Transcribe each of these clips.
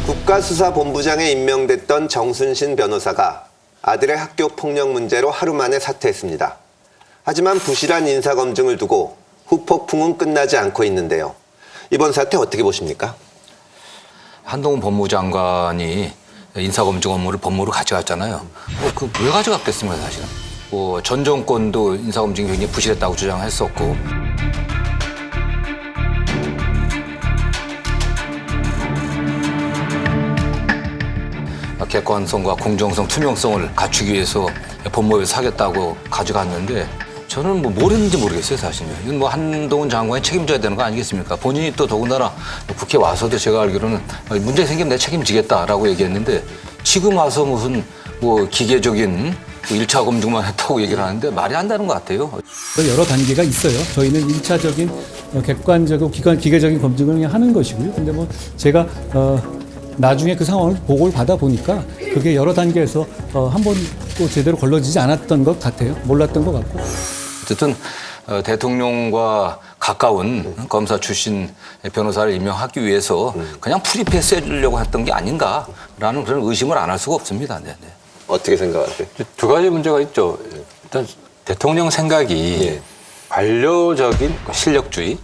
국가수사본부장에 임명됐던 정순신 변호사가 아들의 학교 폭력 문제로 하루 만에 사퇴했습니다. 하지만 부실한 인사검증을 두고 후폭풍은 끝나지 않고 있는데요. 이번 사태 어떻게 보십니까? 한동훈 법무장관이 인사검증 업무를 법무로 가져갔잖아요. 왜 가져갔겠습니까, 사실은. 전 정권도 인사검증이 굉장히 부실했다고 주장했었고. 객관성과 공정성, 투명성을 갖추기 위해서 법무부에서 하겠다고 가져갔는데 저는 모르는지 모르겠어요, 사실은. 이건 한동훈 장관이 책임져야 되는 거 아니겠습니까? 본인이 또 더군다나 국회 와서도 제가 알기로는 문제 생기면 내가 책임지겠다라고 얘기했는데 지금 와서 무슨 기계적인 1차 검증만 했다고 얘기를 하는데 말이 안 되는 것 같아요. 여러 단계가 있어요. 저희는 1차적인 객관적이고 기계적인 검증을 그냥 하는 것이고요. 근데 제가 나중에 그 상황을 보고를 받아보니까 그게 여러 단계에서 한 번도 제대로 걸러지지 않았던 것 같아요. 몰랐던 것 같고. 어쨌든 대통령과 가까운 검사 출신 변호사를 임명하기 위해서 그냥 프리패스 해주려고 했던 게 아닌가라는 그런 의심을 안 할 수가 없습니다. 네. 어떻게 생각하세요? 두 가지 문제가 있죠. 일단 대통령 생각이 관료적인 실력주의,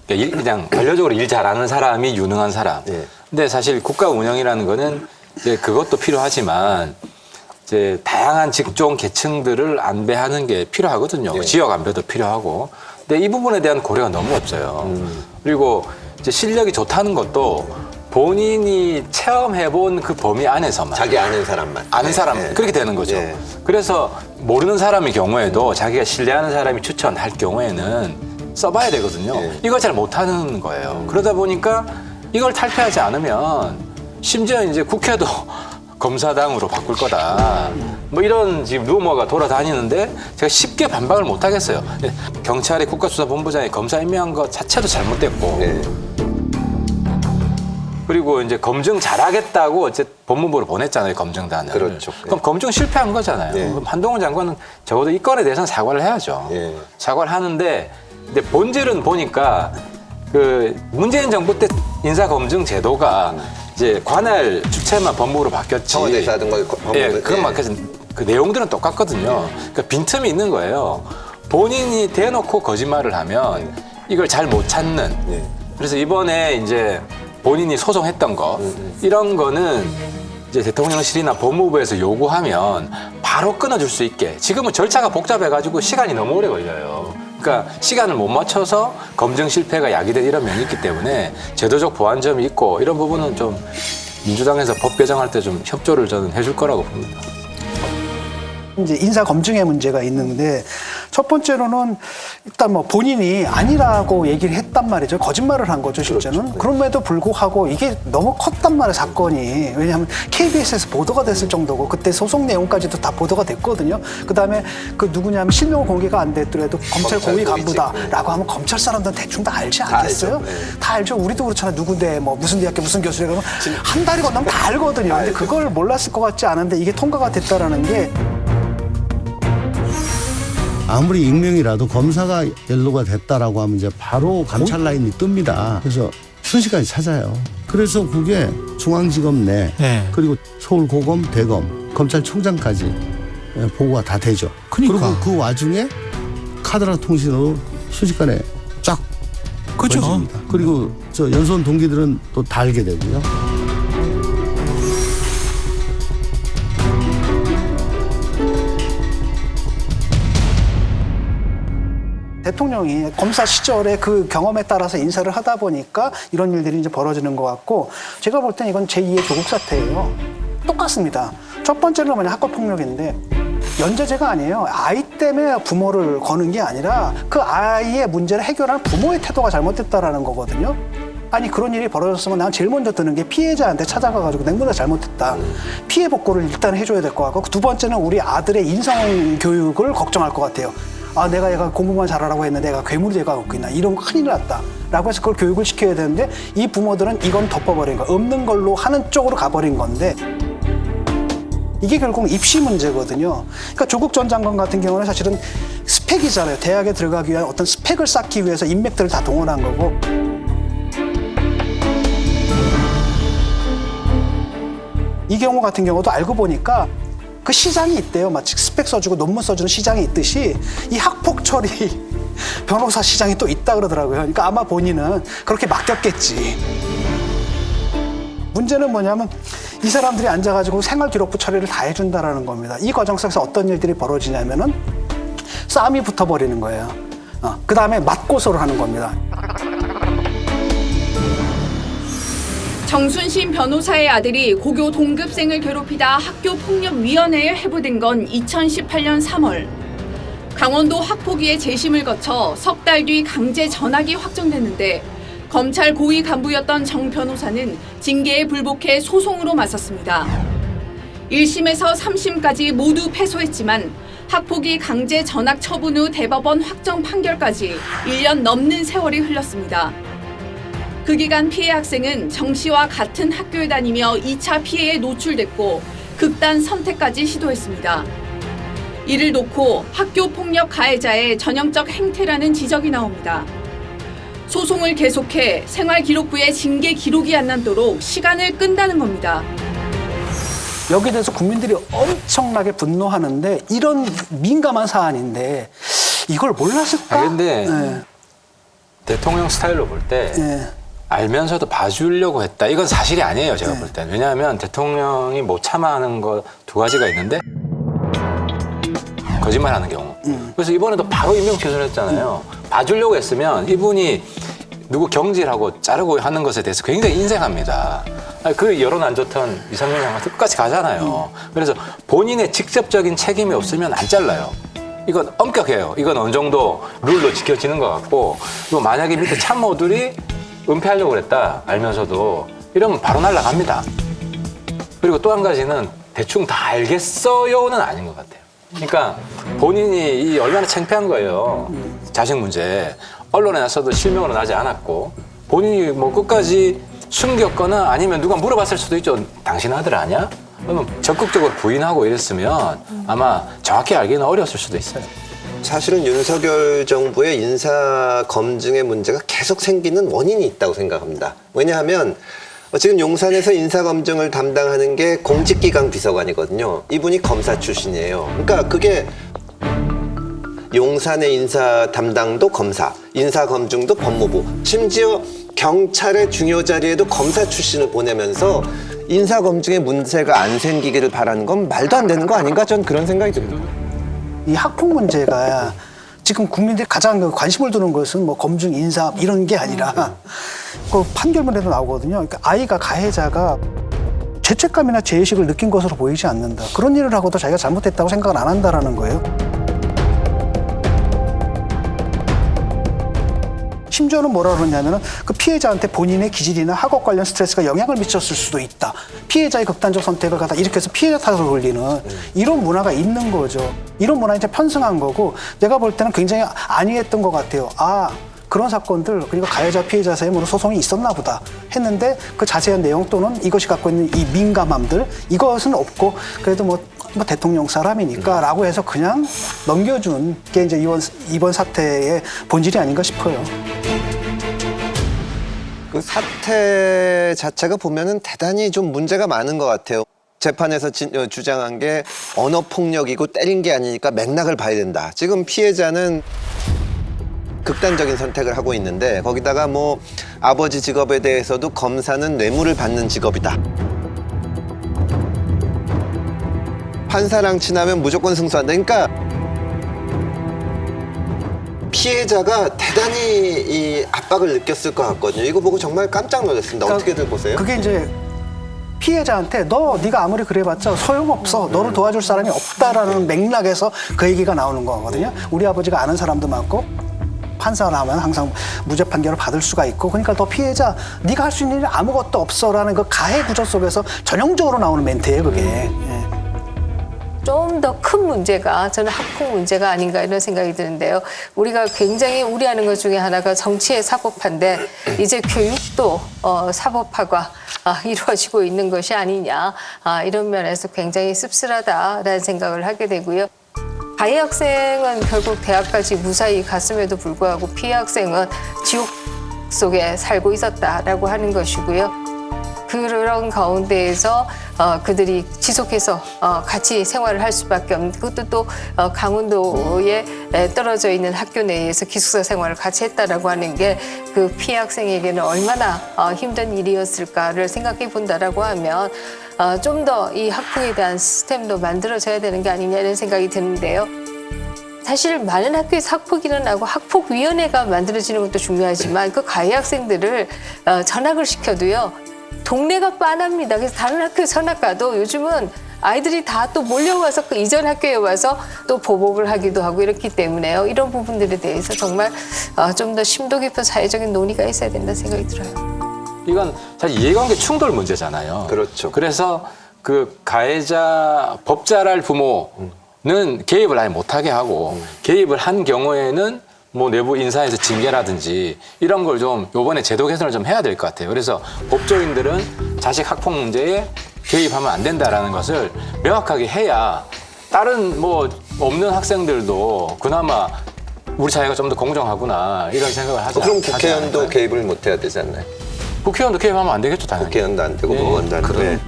그냥 관료적으로 일 잘하는 사람이 유능한 사람. 근데 사실 국가 운영이라는 거는 이제 그것도 필요하지만 이제 다양한 직종 계층들을 안배하는 게 필요하거든요. 지역 안배도 필요하고. 근데 이 부분에 대한 고려가 너무 없어요. 그리고 이제 실력이 좋다는 것도 본인이 체험해본 그 범위 안에서만. 자기 아는 사람만. 아는 사람, 그렇게 되는 거죠. 그래서 모르는 사람의 경우에도 자기가 신뢰하는 사람이 추천할 경우에는 써봐야 되거든요. 이걸 잘 못하는 거예요. 그러다 보니까 이걸 탈피하지 않으면 심지어 이제 국회도 검사당으로 바꿀 거다. 이런 지금 루머가 돌아다니는데 제가 쉽게 반박을 못 하겠어요. 경찰이 국가수사본부장에 검사 임명한 것 자체도 잘못됐고. 그리고 이제 검증 잘하겠다고 어쨌든 법무부로 보냈잖아요, 검증단을. 그렇죠. 그럼 검증 실패한 거잖아요. 그럼 한동훈 장관은 적어도 이 건에 대해서는 사과를 해야죠. 사과를 하는데, 근데 본질은 보니까 문재인 정부 때 인사검증 제도가 이제 관할 주체만 법무부로 바뀌었지. 청와대에서 하던 거 법무부. 그건 그 내용들은 똑같거든요. 그러니까 빈틈이 있는 거예요. 본인이 대놓고 거짓말을 하면 이걸 잘 못 찾는. 그래서 이번에 이제 본인이 소송했던 거 이런 거는 이제 대통령실이나 법무부에서 요구하면 바로 끊어줄 수 있게. 지금은 절차가 복잡해가지고 시간이 너무 오래 걸려요. 그러니까 시간을 못 맞춰서 검증 실패가 야기된 이런 면이 있기 때문에 제도적 보완점이 있고 이런 부분은 좀 민주당에서 법 개정할 때 좀 협조를 저는 해줄 거라고 봅니다. 이제 인사 검증의 문제가 있는데 첫 번째로는 일단 본인이 아니라고 얘기를 했단 말이죠. 거짓말을 한 거죠, 실제는. 그렇죠. 그럼에도 불구하고 이게 너무 컸단 말이에요, 사건이. 왜냐하면 KBS에서 보도가 됐을 정도고 그때 소송 내용까지도 다 보도가 됐거든요. 그다음에 누구냐면 실명을 공개가 안 됐더라도 검찰 고위 간부다라고 하면 검찰 사람들은 대충 다 알지 않겠어요? 다 알죠. 우리도 그렇잖아요. 누군데 무슨 대학교 무슨 교수래 그러면 한 달이 건너면 다 알거든요. 근데 그걸 몰랐을 것 같지 않은데 이게 통과가 됐다라는 게 아무리 익명이라도 검사가 연루가 됐다라고 하면 이제 바로 감찰 라인이 뜹니다. 그래서 순식간에 찾아요. 그래서 그게 중앙지검 내 그리고 서울고검, 대검, 검찰총장까지 보고가 다 되죠. 그리고 그 와중에 카드라 통신으로 순식간에 쫙 퍼집니다. 그리고 저 연수원 동기들은 또 다 알게 되고요. 대통령이 검사 시절에 그 경험에 따라서 인사를 하다 보니까 이런 일들이 이제 벌어지는 것 같고 제가 볼 땐 이건 제2의 조국 사태예요. 똑같습니다. 첫 번째는 학교폭력인데 연좌제가 아니에요. 아이 때문에 부모를 거는 게 아니라 그 아이의 문제를 해결하는 부모의 태도가 잘못됐다라는 거거든요. 아니 그런 일이 벌어졌으면 난 제일 먼저 드는 게 피해자한테 찾아가가지고 내가 잘못했다. 피해 복구를 일단 해줘야 될 것 같고 두 번째는 우리 아들의 인성 교육을 걱정할 것 같아요. 내가 얘가 공부만 잘하라고 했는데 얘가 괴물이 돼가고 있나 이런 거 큰일 났다 라고 해서 그걸 교육을 시켜야 되는데 이 부모들은 이건 덮어버린 거 없는 걸로 하는 쪽으로 가버린 건데 이게 결국 입시 문제거든요. 그러니까 조국 전 장관 같은 경우는 사실은 스펙이잖아요. 대학에 들어가기 위한 어떤 스펙을 쌓기 위해서 인맥들을 다 동원한 거고 이 경우 같은 경우도 알고 보니까 그 시장이 있대요. 마치 스펙 써주고 논문 써주는 시장이 있듯이 이 학폭 처리 변호사 시장이 또 있다 그러더라고요. 그러니까 아마 본인은 그렇게 맡겼겠지. 문제는 뭐냐면 이 사람들이 앉아가지고 생활기록부 처리를 다 해준다라는 겁니다. 이 과정 속에서 어떤 일들이 벌어지냐면은 싸움이 붙어버리는 거예요. 그 다음에 맞고소를 하는 겁니다. 정순신 변호사의 아들이 고교 동급생을 괴롭히다 학교폭력위원회에 회부된 건 2018년 3월. 강원도 학폭위의 재심을 거쳐 석 달 뒤 강제 전학이 확정됐는데 검찰 고위 간부였던 정 변호사는 징계에 불복해 소송으로 맞섰습니다. 1심에서 3심까지 모두 패소했지만 학폭위 강제 전학 처분 후 대법원 확정 판결까지 1년 넘는 세월이 흘렀습니다. 그 기간 피해 학생은 정 씨와 같은 학교에 다니며 2차 피해에 노출됐고 극단 선택까지 시도했습니다. 이를 놓고 학교폭력 가해자의 전형적 행태라는 지적이 나옵니다. 소송을 계속해 생활기록부에 징계 기록이 안 남도록 시간을 끈다는 겁니다. 여기에 대해서 국민들이 엄청나게 분노하는데 이런 민감한 사안인데 이걸 몰랐을까? 근데 네. 대통령 스타일로 볼 때 네. 알면서도 봐주려고 했다. 이건 사실이 아니에요, 제가 볼 때는. 왜냐하면 대통령이 못 참아하는 거 두 가지가 있는데 거짓말하는 경우. 그래서 이번에도 바로 임명 취소를 했잖아요. 봐주려고 했으면 이분이 누구 경질하고 자르고 하는 것에 대해서 굉장히 인색합니다. 그 여론 안 좋던 이상민 장관 끝까지 가잖아요. 그래서 본인의 직접적인 책임이 없으면 안 잘라요. 이건 엄격해요. 이건 어느 정도 룰로 지켜지는 것 같고, 또 만약에 밑에 참모들이 은폐하려고 그랬다 알면서도 이러면 바로 날아갑니다. 그리고 또 한 가지는 대충 다 알겠어요는 아닌 것 같아요. 그러니까 본인이 이 얼마나 창피한 거예요. 자식 문제. 언론에 나서도 실명으로 나지 않았고 본인이 뭐 끝까지 숨겼거나 아니면 누가 물어봤을 수도 있죠. 당신 아들 아냐? 그러면 적극적으로 부인하고 이랬으면 아마 정확히 알기는 어려웠을 수도 있어요. 사실은 윤석열 정부의 인사 검증의 문제가 계속 생기는 원인이 있다고 생각합니다. 왜냐하면 지금 용산에서 인사 검증을 담당하는 게 공직기강 비서관이거든요. 이분이 검사 출신이에요. 그러니까 그게 용산의 인사 담당도 검사, 인사 검증도 법무부, 심지어 경찰의 중요 자리에도 검사 출신을 보내면서 인사 검증에 문제가 안 생기기를 바라는 건 말도 안 되는 거 아닌가? 전 그런 생각이 듭니다. 이 학폭 문제가 지금 국민들이 가장 관심을 두는 것은 뭐 검증, 인사 이런 게 아니라 그 판결문에도 나오거든요. 그러니까 아이가 가해자가 죄책감이나 죄의식을 느낀 것으로 보이지 않는다. 그런 일을 하고도 자기가 잘못했다고 생각을 안 한다라는 거예요. 심지어는 뭐라 그러냐면은 그 피해자한테 본인의 기질이나 학업 관련 스트레스가 영향을 미쳤을 수도 있다. 피해자의 극단적 선택을 갖다 일으켜서 피해자 탓을 돌리는 이런 문화가 있는 거죠. 이런 문화 이제 편승한 거고 내가 볼 때는 굉장히 안이했던 것 같아요. 아, 그런 사건들 그리고 가해자 피해자 사이에 뭐 소송이 있었나 보다 했는데 그 자세한 내용 또는 이것이 갖고 있는 이 민감함들 이것은 없고 그래도 뭐 대통령 사람이니까 라고 해서 그냥 넘겨준 게 이제 이번 사태의 본질이 아닌가 싶어요. 그 사태 자체가 보면은 대단히 좀 문제가 많은 것 같아요. 재판에서 주장한 게 언어폭력이고 때린 게 아니니까 맥락을 봐야 된다. 지금 피해자는 극단적인 선택을 하고 있는데 거기다가 뭐 아버지 직업에 대해서도 검사는 뇌물을 받는 직업이다. 판사랑 친하면 무조건 승소한다. 그러니까 피해자가 대단히 이 압박을 느꼈을 것 같거든요. 이거 보고 정말 깜짝 놀랐습니다. 그러니까 어떻게들 보세요? 그게 이제 피해자한테 네가 아무리 그래봤자 소용없어. 너를 도와줄 사람이 없다라는 맥락에서 그 얘기가 나오는 거거든요. 우리 아버지가 아는 사람도 많고 판사를 하면 항상 무죄 판결을 받을 수가 있고 그러니까 너 피해자 네가 할 수 있는 일이 아무것도 없어라는 그 가해 구조 속에서 전형적으로 나오는 멘트예요. 그게. 예. 좀 더 큰 문제가 저는 학폭 문제가 아닌가 이런 생각이 드는데요. 우리가 굉장히 우려하는 것 중에 하나가 정치의 사법화인데 이제 교육도 사법화가 이루어지고 있는 것이 아니냐 이런 면에서 굉장히 씁쓸하다라는 생각을 하게 되고요. 가해 학생은 결국 대학까지 무사히 갔음에도 불구하고 피해 학생은 지옥 속에 살고 있었다라고 하는 것이고요. 그런 가운데에서 그들이 지속해서 같이 생활을 할 수밖에 없는, 그것도 또 강원도에 떨어져 있는 학교 내에서 기숙사 생활을 같이 했다라고 하는 게 그 피해 학생에게는 얼마나 힘든 일이었을까를 생각해 본다라고 하면 좀 더 이 학폭에 대한 시스템도 만들어져야 되는 게 아니냐 이런 생각이 드는데요. 사실 많은 학교에서 학폭이 일어나고 학폭위원회가 만들어지는 것도 중요하지만 그 가해 학생들을 전학을 시켜도요. 동네가 빤합니다. 그래서 다른 학교에 전학 가도 요즘은 아이들이 다 또 몰려와서 그 이전 학교에 와서 또 보복을 하기도 하고 이렇기 때문에요. 이런 부분들에 대해서 정말 좀 더 심도 깊은 사회적인 논의가 있어야 된다는 생각이 들어요. 이건 사실 이해관계 충돌 문제잖아요. 그렇죠. 그래서 그 가해자 법잘할 부모는 개입을 아예 못하게 하고 개입을 한 경우에는 뭐 내부 인사에서 징계라든지 이런 걸 좀 이번에 제도 개선을 좀 해야 될 것 같아요. 그래서 법조인들은 자식 학폭 문제에 개입하면 안 된다라는 것을 명확하게 해야 다른 뭐 없는 학생들도 그나마 우리 사회가 좀 더 공정하구나 이런 생각을 하지 그럼 하지 국회의원도 않을까요? 개입을 못 해야 되지 않나요? 국회의원도 개입하면 안 되겠죠, 당연히. 국회의원도 안 되고 네. 의원도 안 되고. 그럼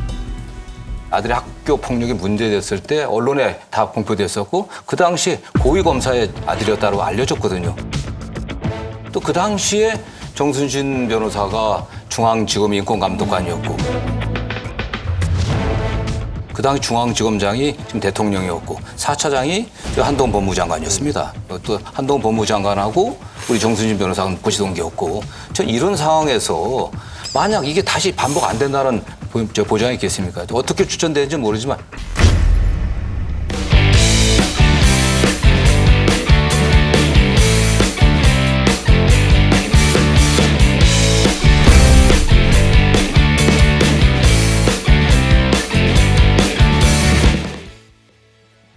아들의 학교 폭력이 문제됐을 때 언론에 다 공표됐었고 그 당시 고위검사의 아들이었다고 알려졌거든요. 또 그 당시에 정순신 변호사가 중앙지검 인권감독관이었고 그 당시 중앙지검장이 지금 대통령이었고 4차장이 한동훈 법무장관이었습니다. 또 한동훈 법무장관하고 우리 정순신 변호사는 고시동기였고 전 이런 상황에서 만약 이게 다시 반복 안 된다는 보장이 있겠습니까? 어떻게 추천되는지 모르지만